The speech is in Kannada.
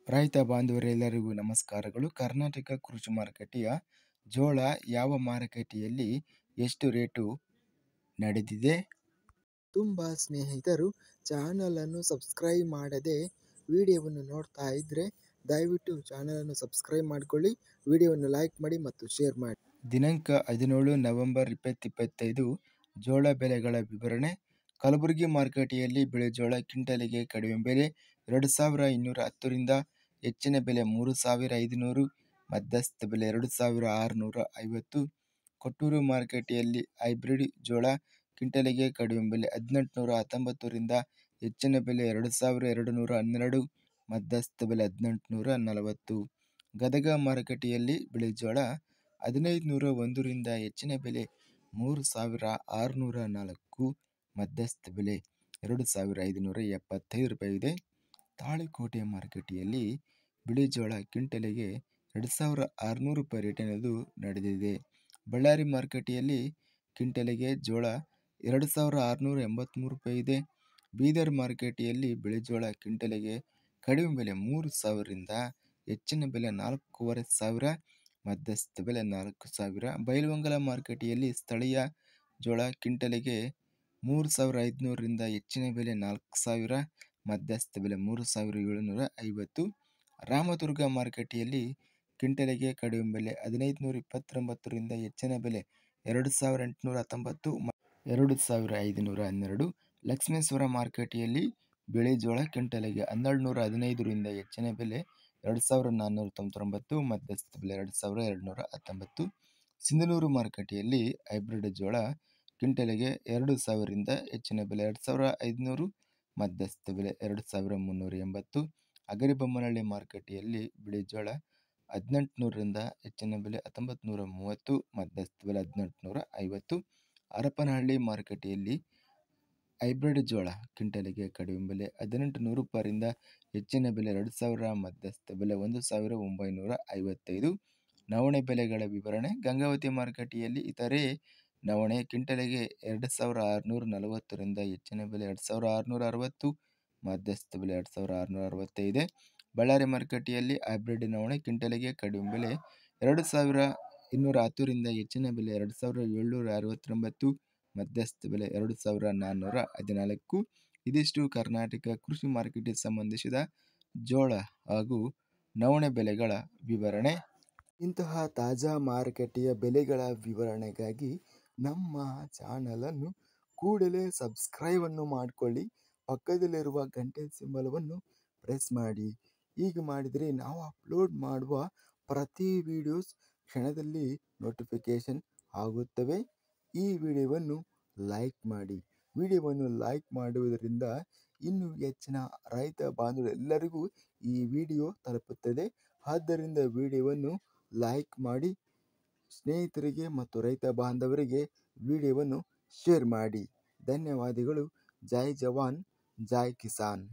ರೈತ ಬಾಂಧವರೆಲ್ಲರಿಗೂ ನಮಸ್ಕಾರಗಳು. ಕರ್ನಾಟಕ ಕೃಷಿ ಮಾರುಕಟ್ಟೆಯ ಜೋಳ ಯಾವ ಮಾರುಕಟ್ಟೆಯಲ್ಲಿ ಎಷ್ಟು ರೇಟು ನಡೆದಿದೆ? ತುಂಬ ಸ್ನೇಹಿತರು ಚಾನಲನ್ನು ಸಬ್ಸ್ಕ್ರೈಬ್ ಮಾಡದೆ ವಿಡಿಯೋವನ್ನು ನೋಡ್ತಾ ಇದ್ದರೆ ದಯವಿಟ್ಟು ಚಾನಲನ್ನು ಸಬ್ಸ್ಕ್ರೈಬ್ ಮಾಡಿಕೊಳ್ಳಿ, ವಿಡಿಯೋವನ್ನು ಲೈಕ್ ಮಾಡಿ ಮತ್ತು ಶೇರ್ ಮಾಡಿ. ದಿನಾಂಕ 17 ನವೆಂಬರ್ 2025 ಜೋಳ ಬೆಲೆಗಳ ವಿವರಣೆ. ಕಲಬುರಗಿ ಮಾರುಕಟ್ಟೆಯಲ್ಲಿ ಬಿಳಿಜೋಳ ಕ್ವಿಂಟಲಿಗೆ ಕಡಿಮೆ ಬೆಲೆ 2210ರಿಂದ ಹೆಚ್ಚಿನ ಬೆಲೆ 3500, ಮಧ್ಯಸ್ಥ ಬೆಲೆ 2650. ಕೊಟ್ಟೂರು ಮಾರುಕಟ್ಟೆಯಲ್ಲಿ ಹೈಬ್ರಿಡ್ ಜೋಳ ಕ್ವಿಂಟಲಿಗೆ ಕಡಿಮೆ ಬೆಲೆ 1819ರಿಂದ ಹೆಚ್ಚಿನ ಬೆಲೆ 2212, ಮಧ್ಯಸ್ಥ ಬೆಲೆ 1840. ಗದಗ ಮಾರುಕಟ್ಟೆಯಲ್ಲಿ ಬಿಳಿಜೋಳ 1501ರಿಂದ ಹೆಚ್ಚಿನ ಬೆಲೆ 3604, ಮಧ್ಯಸ್ಥ ಬೆಲೆ 2575 ರೂಪಾಯಿ ಇದೆ. ತಾಳಿಕೋಟೆ ಮಾರುಕಟ್ಟೆಯಲ್ಲಿ ಬಿಳಿಜೋಳ ಕ್ವಿಂಟಲಿಗೆ 2600 ರೂಪಾಯಿ ರೇಟಿನದು ನಡೆದಿದೆ. ಬಳ್ಳಾರಿ ಮಾರುಕಟ್ಟೆಯಲ್ಲಿ ಕ್ವಿಂಟಲಿಗೆ ಜೋಳ 2683 ರೂಪಾಯಿ ಇದೆ. ಬೀದರ್ ಮಾರುಕಟ್ಟೆಯಲ್ಲಿ ಬಿಳಿಜೋಳ ಕ್ವಿಂಟಲಿಗೆ ಕಡಿಮೆ ಬೆಲೆ 3000ರಿಂದ ಹೆಚ್ಚಿನ ಬೆಲೆ 4500, ಮಧ್ಯಸ್ಥ ಬೆಲೆ 4000. ಬೈಲಹೊಂಗಲ ಮಾರುಕಟ್ಟೆಯಲ್ಲಿ ಸ್ಥಳೀಯ ಜೋಳ ಕ್ವಿಂಟಲಿಗೆ 3500ರಿಂದ ಹೆಚ್ಚಿನ ಬೆಲೆ 4000, ಮಧ್ಯಸ್ಥ ಬೆಲೆ 3750. ರಾಮದುರ್ಗ ಮಾರುಕಟ್ಟೆಯಲ್ಲಿ ಕ್ವಿಂಟಲಿಗೆ ಕಡಿಮೆ ಬೆಲೆ 1529ರಿಂದ ಹೆಚ್ಚಿನ ಬೆಲೆ 2819, 2512. ಲಕ್ಷ್ಮೇಶ್ವರ ಮಾರುಕಟ್ಟೆಯಲ್ಲಿ ಬಿಳಿಜೋಳ ಕ್ವಿಂಟಲಿಗೆ 1215ರಿಂದ ಹೆಚ್ಚಿನ ಬೆಲೆ 2499, ಮಧ್ಯಸ್ಥ ಬೆಲೆ 2219. ಸಿಂಧನೂರು ಮಾರುಕಟ್ಟೆಯಲ್ಲಿ ಹೈಬ್ರಿಡ್ ಜೋಳ ಕ್ವಿಂಟಲಿಗೆ 2000ರಿಂದ ಹೆಚ್ಚಿನ ಬೆಲೆ 2500, ಮಧ್ಯಸ್ಥ ಬೆಲೆ 2380. ಹಗರಿಬೊಮ್ಮನಹಳ್ಳಿ ಮಾರುಕಟ್ಟೆಯಲ್ಲಿ ಬಿಳಿಜೋಳ 1800ರಿಂದ ಹೆಚ್ಚಿನ ಬೆಲೆ 1930, ಮಧ್ಯಸ್ಥ ಬೆಲೆ 1850. ಹರಪನಹಳ್ಳಿ ಮಾರುಕಟ್ಟೆಯಲ್ಲಿ ಹೈಬ್ರಿಡ್ ಜೋಳ ಕ್ವಿಂಟಲಿಗೆ ಕಡಿಮೆ ಬೆಲೆ 1800 ರೂಪಾಯಿಯಿಂದ ಹೆಚ್ಚಿನ ಬೆಲೆ 2000, ಮಧ್ಯಸ್ಥ ಬೆಲೆ 1955. ನವಣೆ ಬೆಲೆಗಳ ವಿವರಣೆ. ಗಂಗಾವತಿ ಮಾರುಕಟ್ಟೆಯಲ್ಲಿ ಇತರೆ ನವಣೆ ಕ್ವಿಂಟಲಿಗೆ 2640ರಿಂದ ಹೆಚ್ಚಿನ ಬೆಲೆ 2660, ಮಧ್ಯಸ್ಥ ಬೆಲೆ 2665. ಬಳ್ಳಾರಿ ಮಾರುಕಟ್ಟೆಯಲ್ಲಿ ಹೈಬ್ರಿಡ್ ನವಣೆ ಕ್ವಿಂಟಲಿಗೆ ಕಡಿಮೆ ಬೆಲೆ 2210ರಿಂದ ಹೆಚ್ಚಿನ ಬೆಲೆ 2769, ಮಧ್ಯಸ್ಥ ಬೆಲೆ 2414. ಇದಿಷ್ಟು ಕರ್ನಾಟಕ ಕೃಷಿ ಮಾರುಕಟ್ಟೆಗೆ ಸಂಬಂಧಿಸಿದ ಜೋಳ ಹಾಗೂ ನವಣೆ ಬೆಲೆಗಳ ವಿವರಣೆ. ಇಂತಹ ತಾಜಾ ಮಾರುಕಟ್ಟೆಯ ಬೆಲೆಗಳ ವಿವರಣೆಗಾಗಿ ನಮ್ಮ ಚಾನಲನ್ನು ಕೂಡಲೇ ಸಬ್ಸ್ಕ್ರೈಬನ್ನು ಮಾಡಿಕೊಳ್ಳಿ, ಪಕ್ಕದಲ್ಲಿರುವ ಗಂಟೆ ಸಿಂಬಲವನ್ನು ಪ್ರೆಸ್ ಮಾಡಿ. ಹೀಗೆ ಮಾಡಿದರೆ ನಾವು ಅಪ್ಲೋಡ್ ಮಾಡುವ ಪ್ರತಿ ವಿಡಿಯೋಸ್ ಕ್ಷಣದಲ್ಲಿ ನೋಟಿಫಿಕೇಷನ್ ಆಗುತ್ತವೆ. ಈ ವಿಡಿಯೋವನ್ನು ಲೈಕ್ ಮಾಡಿ. ವಿಡಿಯೋವನ್ನು ಲೈಕ್ ಮಾಡುವುದರಿಂದ ಇನ್ನೂ ಹೆಚ್ಚಿನ ರೈತ ಬಾಂಧವರೆಲ್ಲರಿಗೂ ಈ ವಿಡಿಯೋ ತಲುಪುತ್ತದೆ. ಆದ್ದರಿಂದ ವಿಡಿಯೋವನ್ನು ಲೈಕ್ ಮಾಡಿ, ಸ್ನೇಹಿತರಿಗೆ ಮತ್ತು ರೈತ ಬಾಂಧವರಿಗೆ ವಿಡಿಯೋವನ್ನು ಶೇರ್ ಮಾಡಿ. ಧನ್ಯವಾದಗಳು. ಜೈ ಜವಾನ್, ಜೈ ಕಿಸಾನ್.